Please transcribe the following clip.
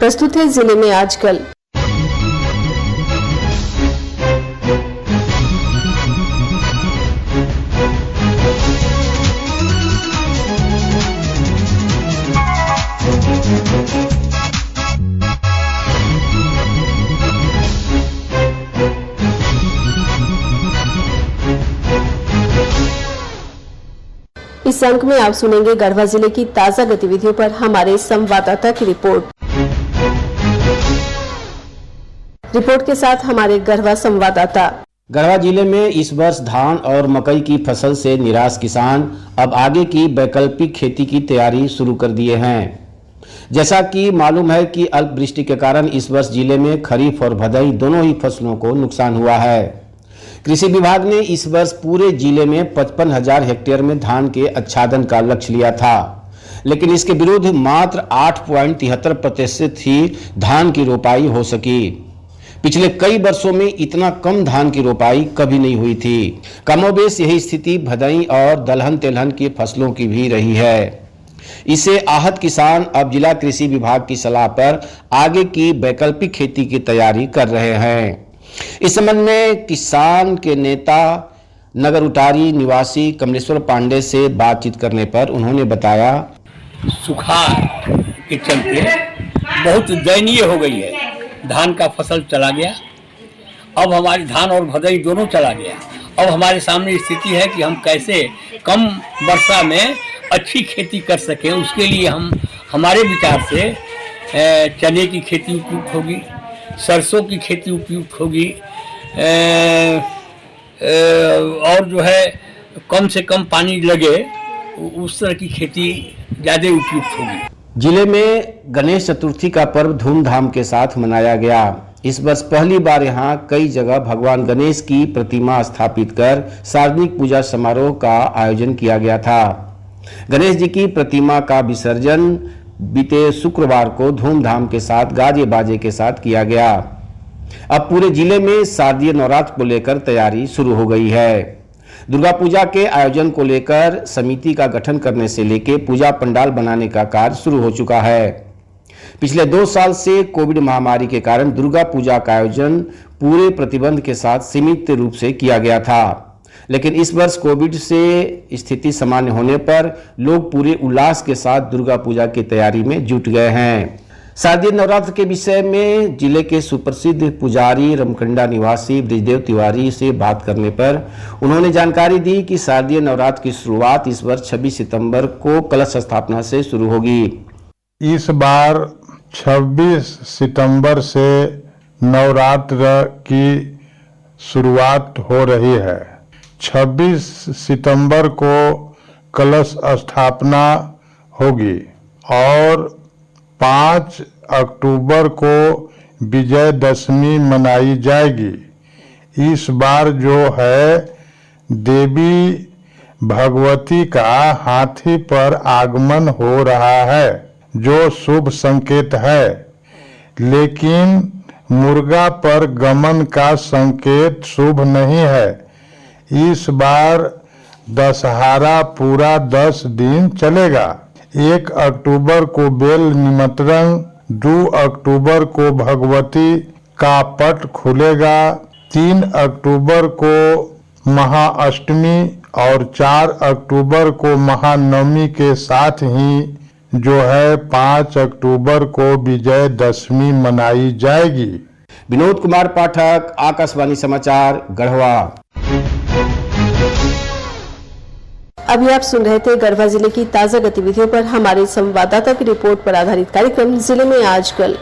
प्रस्तुत है जिले में आजकल। इस अंक में आप सुनेंगे गढ़वा जिले की ताजा गतिविधियों पर हमारे संवाददाता की रिपोर्ट के साथ हमारे गढ़वा संवाददाता। गढ़वा जिले में इस वर्ष धान और मकई की फसल से निराश किसान अब आगे की वैकल्पिक खेती की तैयारी शुरू कर दिए हैं। जैसा कि मालूम है कि अल्प वृष्टि के कारण इस वर्ष जिले में खरीफ और भदई दोनों ही फसलों को नुकसान हुआ है। कृषि विभाग ने इस वर्ष पूरे जिले में 55,000 हेक्टेयर में धान के आच्छादन का लक्ष्य लिया था, लेकिन इसके विरुद्ध मात्र 8.73% ही धान की रोपाई हो सकी। पिछले कई वर्षों में इतना कम धान की रोपाई कभी नहीं हुई थी। कमोबेश यही स्थिति भदई और दलहन तेलहन की फसलों की भी रही है। इससे आहत किसान अब जिला कृषि विभाग की सलाह पर आगे की वैकल्पिक खेती की तैयारी कर रहे हैं। इस संबंध में किसान के नेता नगर उटारी निवासी कमलेश्वर पांडे से बातचीत करने पर उन्होंने बताया, सुखाड़ के चलते बहुत दयनीय हो गई है। धान का फसल चला गया, अब हमारी धान और भदई दोनों चला गया। अब हमारे सामने स्थिति है कि हम कैसे कम वर्षा में अच्छी खेती कर सकें। उसके लिए हमारे विचार से चने की खेती उपयुक्त होगी, सरसों की खेती उपयुक्त होगी, और जो है कम से कम पानी लगे उस तरह की खेती ज़्यादा उपयुक्त होगी। जिले में गणेश चतुर्थी का पर्व धूमधाम के साथ मनाया गया। इस वर्ष पहली बार यहां कई जगह भगवान गणेश की प्रतिमा स्थापित कर सार्वजनिक पूजा समारोह का आयोजन किया गया था। गणेश जी की प्रतिमा का विसर्जन बीते शुक्रवार को धूमधाम के साथ गाजे बाजे के साथ किया गया। अब पूरे जिले में शारदीय नवरात्र को लेकर तैयारी शुरू हो गई है। दुर्गा पूजा के आयोजन को लेकर समिति का गठन करने से लेकर पूजा पंडाल बनाने का कार्य शुरू हो चुका है। पिछले 2 साल से कोविड महामारी के कारण दुर्गा पूजा का आयोजन पूरे प्रतिबंध के साथ सीमित रूप से किया गया था, लेकिन इस वर्ष कोविड से स्थिति सामान्य होने पर लोग पूरे उल्लास के साथ दुर्गा पूजा की तैयारी में जुट गए हैं। शारदीय नवरात्र के विषय में जिले के सुप्रसिद्ध पुजारी रमकंडा निवासी ब्रिजदेव तिवारी से बात करने पर उन्होंने जानकारी दी कि शारदीय नवरात्र की शुरुआत इस वर्ष 26 सितंबर को कलश स्थापना से शुरू होगी। इस बार 26 सितंबर से नवरात्र की शुरुआत हो रही है। 26 सितंबर को कलश स्थापना होगी और 5 अक्टूबर को विजयदशमी मनाई जाएगी। इस बार जो है देवी भगवती का हाथी पर आगमन हो रहा है, जो शुभ संकेत है, लेकिन मुर्गा पर गमन का संकेत शुभ नहीं है। इस बार दशहरा पूरा 10 दिन चलेगा। 1 अक्टूबर को बेल निमंत्रण, 2 अक्टूबर को भगवती का पट खुलेगा, 3 अक्टूबर को महाअष्टमी और 4 अक्टूबर को महानवमी के साथ ही जो है 5 अक्टूबर को विजयदशमी मनाई जाएगी। विनोद कुमार पाठक, आकाशवाणी समाचार, गढ़वा। अभी आप सुन रहे थे गढ़वा जिले की ताजा गतिविधियों पर हमारे संवाददाता की रिपोर्ट पर आधारित कार्यक्रम जिले में आजकल।